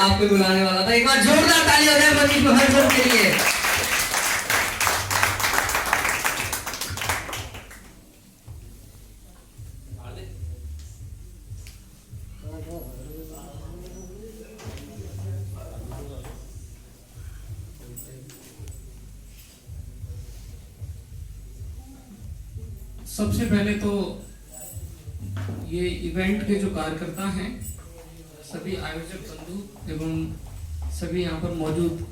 आपको बुलाने वाला था। एक बार जोरदार ताली हो जाए मनीष महर्जन के लिए। सबसे पहले तो ये इवेंट के जो कार्यकर्ता हैं, सभी आयोजक बंधु एवं सभी यहाँ पर मौजूद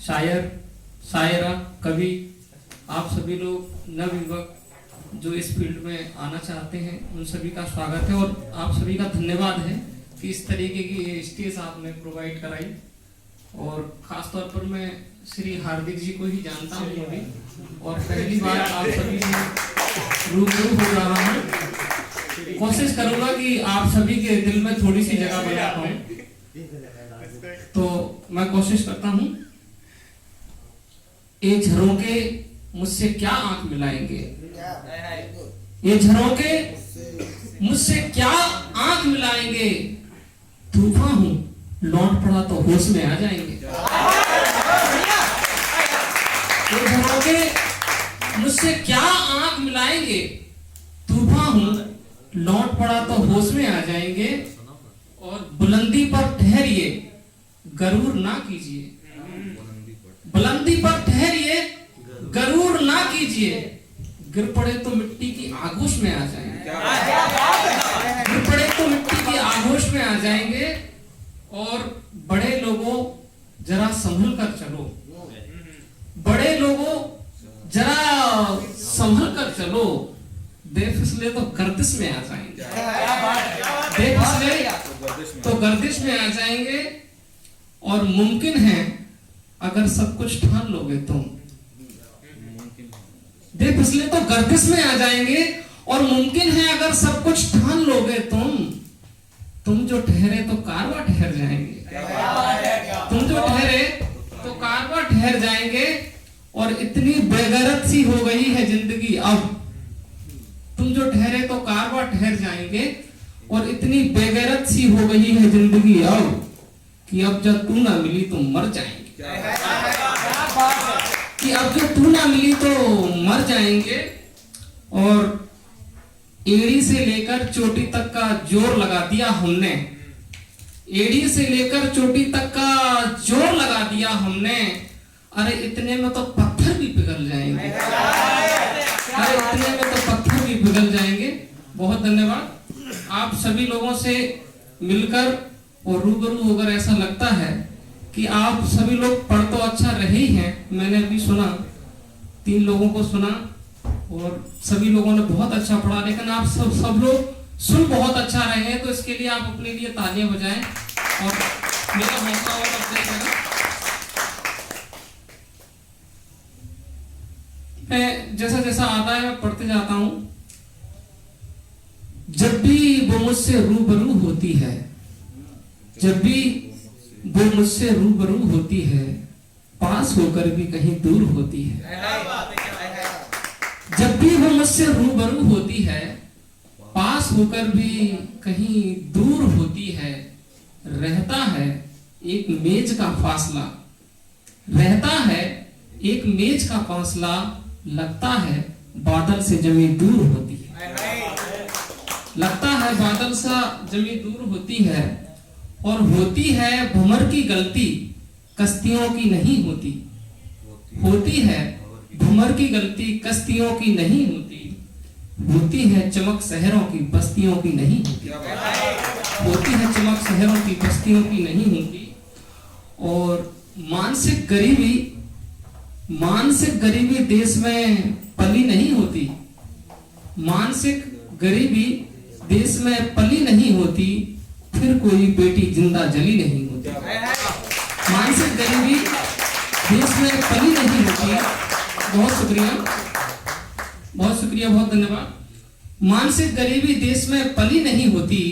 शायर, शायरा, कवि, आप सभी लोग नवयुवक जो इस फील्ड में आना चाहते हैं, उन सभी का स्वागत है और आप सभी का धन्यवाद है कि इस तरीके की स्टेज आपने प्रोवाइड कराई। और खास तौर पर मैं श्री हार्दिक जी को ही जानता हूँ अभी, और पहली बार आप सभी से रूबरू हो रहा हूँ। कोशिश करूंगा कि आप सभी के दिल में थोड़ी सी जगह बना पाऊं, तो मैं कोशिश करता हूं। ये झरोके मुझसे क्या आंख मिलाएंगे, ये झरोके मुझसे क्या आंख मिलाएंगे, तूफान हूं लौट पड़ा तो होश में आ जाएंगे। ये झरोके मुझसे क्या आंख मिलाएंगे, तूफान हूं लौट पड़ा तो होश में आ जाएंगे। और बुलंदी पर ठहरिए गरूर ना कीजिए, बुलंदी पर ठहरिए गरूर ना कीजिए, गिर पड़े तो मिट्टी की आगोश में आ जाएंगे, गिर पड़े तो मिट्टी की आगोश में आ जाएंगे। और बड़े लोगों जरा संभल कर चलो, बड़े लोगों जरा संभल कर चलो, बेफिसले तो गर्दिश में आ जाएंगे, बेफिसले तो गर्दिश में आ जाएंगे। और मुमकिन है अगर सब कुछ ठान लोगे तुम, बेफिसले तो गर्दिश में आ जाएंगे। और मुमकिन है अगर सब कुछ ठान लोगे तुम जो ठहरे तो कारवा ठहर जाएंगे, तुम जो ठहरे तो कारवा ठहर जाएंगे। और इतनी बेगैरत सी हो गई है जिंदगी अब, तुम जो ठहरे तो कारवा ठहर जाएंगे। और इतनी बेगैरत सी हो गई है जिंदगी अब कि अब जब तू ना मिली तो मर जाएंगे, कि अब जो तू ना मिली तो मर जाएंगे। और एड़ी से लेकर चोटी तक का जोर लगा दिया हमने, एड़ी से लेकर चोटी तक का जोर लगा दिया हमने। अरे इतने में तो पत्थर भी पिघल जाएंगे, अरे इतने में तो पत्थर भी पिघल जाएंगे। बहुत धन्यवाद। आप सभी लोगों से मिलकर और रूबरू होकर ऐसा लगता है कि आप सभी लोग पढ़ तो अच्छा रहे ही हैं। मैंने अभी सुना, 3 लोगों को सुना और सभी लोगों ने बहुत अच्छा पढ़ा, लेकिन आप सब लोग सुन बहुत अच्छा रहे हैं। तो इसके लिए आप अपने लिए तालियां बजाएं और मेरा मौका और अपडेट करें। मैं जैसा जैसा आता है मैं पढ़ते जाता हूं। जब भी वो मुझसे रूबरू होती है, जब भी वो मुझसे रूबरू होती है, पास होकर भी कहीं दूर होती है। जब भी वो मुझसे रूबरू होती है, पास होकर भी कहीं दूर होती है। रहता है एक मेज का फासला, रहता है एक मेज का फासला, लगता है बादल से जमीन दूर होती है, लगता है बादल सा जमीन दूर होती है। और होती है भंवर की गलती, कश्तियों की नहीं होती, होती है भंवर की गलती, कश्तियों की नहीं होती। होती है चमक शहरों की, बस्तियों की नहीं होती, होती है चमक शहरों की, बस्तियों की नहीं होती। और मानसिक गरीबी देश में पली नहीं होती, मानसिक गरीबी देश में पली नहीं होती, फिर कोई बेटी जिंदा जली नहीं होती। मानसिक गरीबी देश में पली नहीं होती। बहुत शुक्रिया, बहुत शुक्रिया, बहुत धन्यवाद। मानसिक गरीबी देश में पली नहीं होती,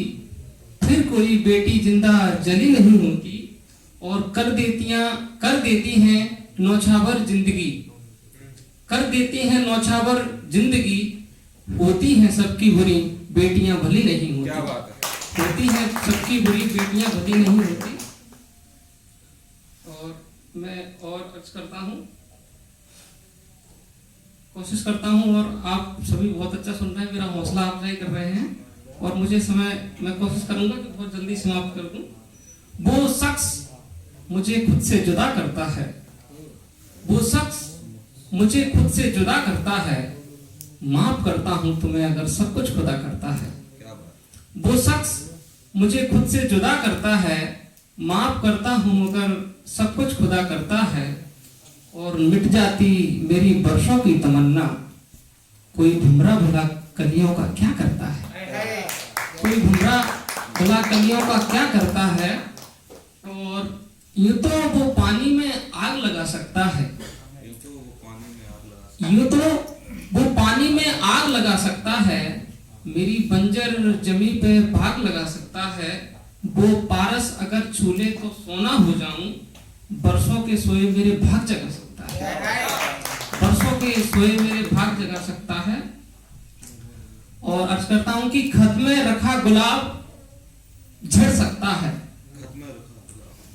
फिर कोई बेटी जिंदा जली नहीं होती। और कर देती हैं नौछावर जिंदगी, कर देती हैं नौछावर जिंदगी। होती हैं सबकी बुरी, बेटियां भली नहीं होती, होती हैं सबकी बुरी, बेटियां भली नहीं होती। मैं और अर्ज करता हूँ, कोशिश करता हूँ, और आप सभी बहुत अच्छा सुन रहे हैं, मेरा हौसला अफजाई कर रहे हैं, और मुझे समय मैं कोशिश करूंगा कि बहुत जल्दी समाप्त कर दूं। वो शख्स मुझे खुद से जुदा करता है, वो शख्स मुझे खुद से जुदा करता है, माफ करता हूं तुम्हें अगर सब कुछ खुदा करता है। वो शख्स मुझे खुद से जुदा करता है, माफ करता हूं मगर सब कुछ खुदा करता है, और मिट जाती मेरी बरसों की तमन्ना, कोई भुमरा भुला कलियों का क्या करता है, कोई भुमरा भुला कलियों का क्या करता है। और यूं तो वो पानी में आग लगा सकता है, यूं तो वो पानी में आग लगा सकता है, मेरी बंजर जमी पे भाग लगा सकता है। वो पारस अगर छूले तो सोना हो जाऊं, बरसों के सोए मेरे भाग जगा सकता है, बरसों के सोए मेरे भाग जगा सकता है। और अर्ज करता हूं कि खत में रखा गुलाब झड़ सकता है,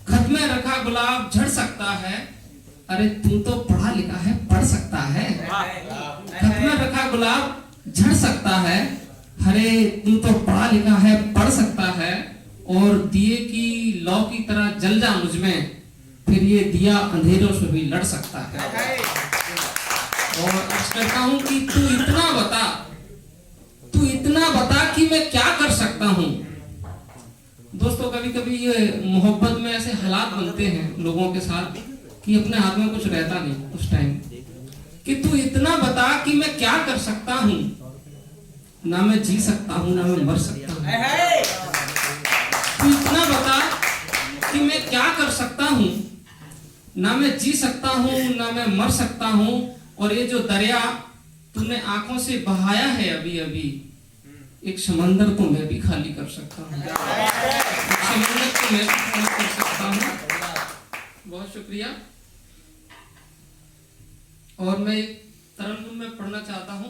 खत में रखा गुलाब झड़ सकता है, अरे तू तो पढ़ा लिखा है पढ़ सकता है। खत में रखा गुलाब झड़ सकता है, अरे तू तो पढ़ा लिखा है पढ़ सकता है, और दिए की लौ की तरह जल जा मुझ में, फिर ये दिया अंधेरों से भी लड़ सकता है। और अर्ज करता हूं कि तू इतना बता, तू इतना बता कि मैं क्या कर सकता हूं। दोस्तों, कभी कभी ये मोहब्बत में ऐसे हालात बनते हैं लोगों के साथ कि अपने हाथ में कुछ रहता नहीं उस टाइम, कि तू इतना बता कि मैं क्या कर सकता हूं, ना मैं जी सकता हूं ना मैं मर सकता हूं। तू इतना बता कि मैं क्या कर सकता हूं, ना मैं जी सकता हूं ना मैं मर सकता हूं, और ये जो दरिया तूने आंखों से बहाया है अभी अभी, एक समंदर तो मैं भी खाली कर सकता हूँ, एक समंदर तो मैं भी खाली कर सकता हूँ। बहुत शुक्रिया। और मैं एक तरन्नुम में पढ़ना चाहता हूँ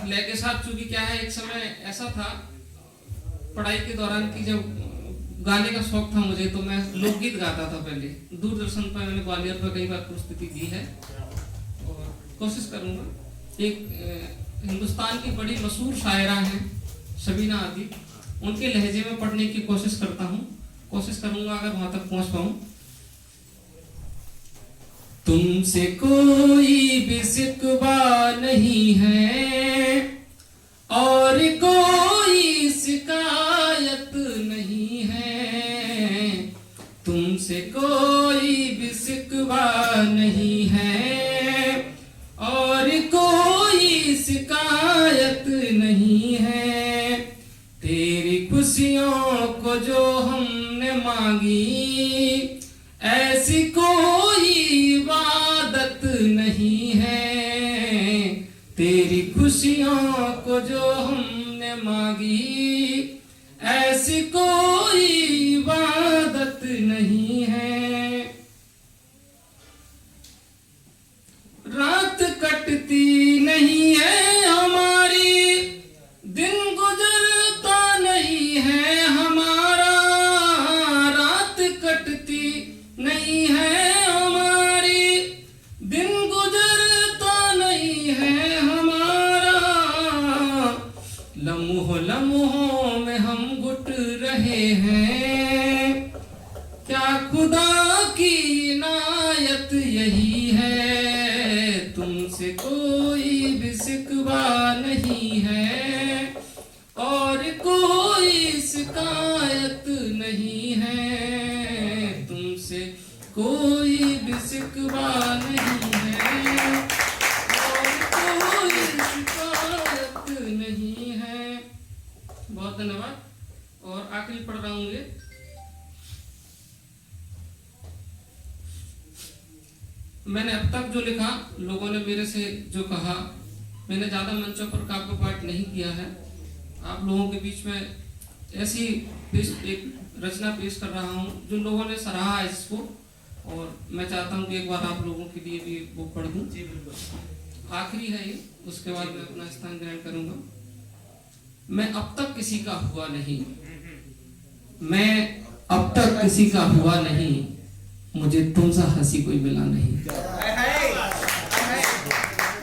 लय के साथ, चूंकि क्या है, एक समय ऐसा था पढ़ाई के दौरान कि जब गाने का शौक था मुझे, तो मैं लोकगीत गाता था पहले। दूरदर्शन पर मैंने ग्वालियर पर कई बार प्रस्तुति दी है, और कोशिश करूंगा। एक हिंदुस्तान की बड़ी मशहूर शायरा हैं शबीना आदिब, उनके लहजे में पढ़ने की कोशिश करता हूँ, कोशिश करूंगा अगर वहां तक पहुंच पाऊं। तुमसे कोई भी शिकवा नहीं है और कोई शिकायत नहीं है, तुमसे कोई भी शिकवा नहीं है और कोई शिकायत नहीं है। तेरी खुशियों को जो हमने मांगी, ऐसी कोई इबादत नहीं है। तेरी खुशियों को जो हमने मांगी, ऐसी कोई इबादत नहीं है। रात कटती नहीं है हमारी, दिन गुजरता नहीं है हमारा। रात कटती नहीं है हमारी, दिन गुजरता नहीं है हमारा। लम्हों लम्हों में हम घुट रहे हैं, क्या खुदा की इनायत यही है। तुमसे कोई भी शिकवा नहीं है और कोई शिकायत नहीं है। तुमसे कोई भी शिकवा नहीं है और कोई शिकायत नहीं है। बहुत धन्यवाद। और आखिरी पढ़ रहा हूँ ये। मैंने अब तक जो लिखा, लोगों ने मेरे से जो कहा, मैंने ज्यादा मंचों पर काव्य पाठ नहीं किया है। आप लोगों के बीच में ऐसी एक रचना पेश कर रहा हूँ जो लोगों ने सराहा है इसको, और मैं चाहता हूँ कि एक बार आप लोगों के लिए भी वो पढ़ दूँ। आखिरी है ये, उसके बाद मैं अपना स्थान ग्रहण करूंगा। मैं अब तक किसी का हुआ नहीं, मैं अब तक किसी का हुआ नहीं, मुझे तुमसा हंसी कोई मिला नहीं।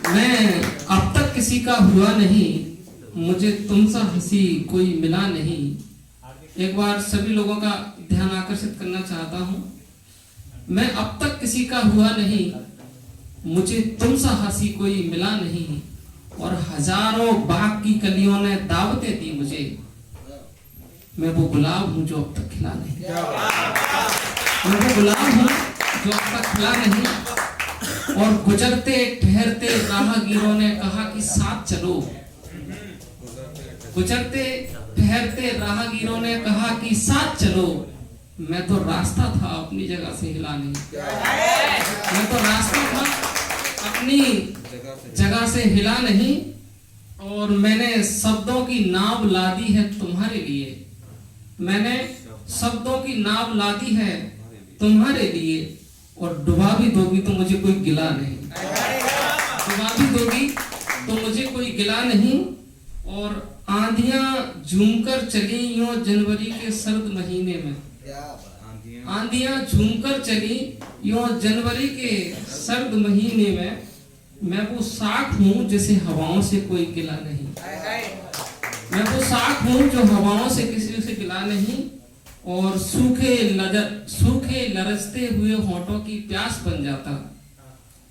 मैं अब तक किसी का हुआ नहीं, मुझे तुमसा हंसी कोई मिला नहीं। एक बार सभी लोगों का ध्यान आकर्षित करना चाहता हूं। मैं अब तक किसी का हुआ नहीं, मुझे तुमसा हंसी कोई मिला नहीं। और हजारों बाग की कलियों ने दावतें दी मुझे, मैं वो गुलाब हूं जो अब तक खिला नहीं। मैं वो गुलाब हूं जो अब तक खिला नहीं। और गुजरते ठहरते राहगीरों ने कहा कि साथ चलो। गुजरते ठहरते राहगीरों ने कहा कि साथ चलो। मैं तो रास्ता था, अपनी जगह से हिला नहीं। मैं तो रास्ता था, अपनी जगह से हिला नहीं। और मैंने शब्दों की नाव लादी है तुम्हारे लिए। मैंने शब्दों की नाव लादी है तुम्हारे लिए। और डुबा भी दोगी तो मुझे कोई गिला नहीं। डुबा भी दोगी तो मुझे कोई गिला नहीं। और आंधियां झूमकर चली यूं जनवरी के सर्द महीने में। आंधियां झूमकर चली यूं जनवरी के सर्द महीने में। मैं वो साख हूं जिसे हवाओं से कोई गिला नहीं। मैं वो साख हूं जो हवाओं से किसी से गिला नहीं। और सूखे लरसते हुए होठों की प्यास बन जाता।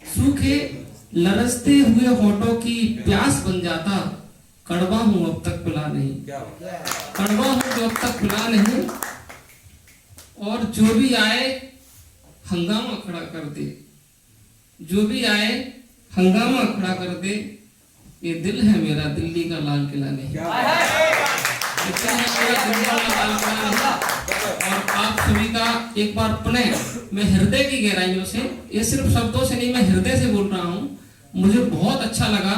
सूखे लरसते हुए होठों की प्यास बन जाता। कड़वा हूं अब तक पिला नहीं। कड़वा हूं जो अब तक पिला नहीं। और जो भी आए हंगामा खड़ा कर दे। जो भी आए हंगामा खड़ा कर दे। ये दिल है मेरा, दिल्ली का लाल किला नहीं। और आप सभी का एक बार पुनः मैं हृदय की गहराइयों से, ये सिर्फ शब्दों से नहीं, मैं हृदय से बोल रहा हूँ। मुझे बहुत अच्छा लगा।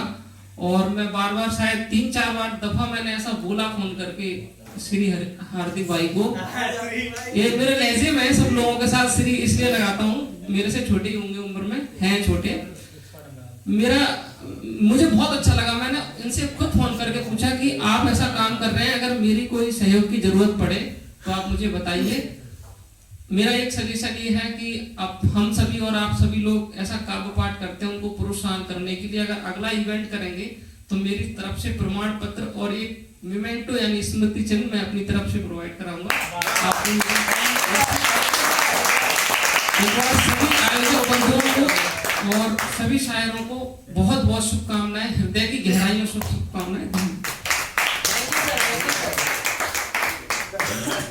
और मैं बार बार शायद 3-4 बार दफा मैंने ऐसा बोला फोन करके श्री हार्दिक भाई को। ये मेरे लहजे में सब लोगों के साथ श्री इसलिए लगाता हूँ, मेरे से छोटे ही होंगे उम्र में, हैं छोटे। मुझे बहुत अच्छा लगा। मैंने इनसे खुद फोन करके पूछा कि आप ऐसा काम कर रहे हैं, अगर मेरी कोई सहयोग की जरूरत पड़े तो आप मुझे बताइए। मेरा एक सजेशन ये है कि अब हम सभी और आप सभी लोग ऐसा काव्य पाठ करते हैं, उनको प्रोत्साहन करने के लिए अगर अगला इवेंट करेंगे तो मेरी तरफ से प्रमाण पत्र और एक मेमेंटो यानी स्मृति चिन्ह मैं अपनी तरफ से प्रोवाइड कराऊंगा। सभी आयोजक बंधुओं को और सभी शायरों को बहुत बहुत शुभकामनाएं, हृदय की गहराइयों से शुभकामनाएं। धन्यवाद।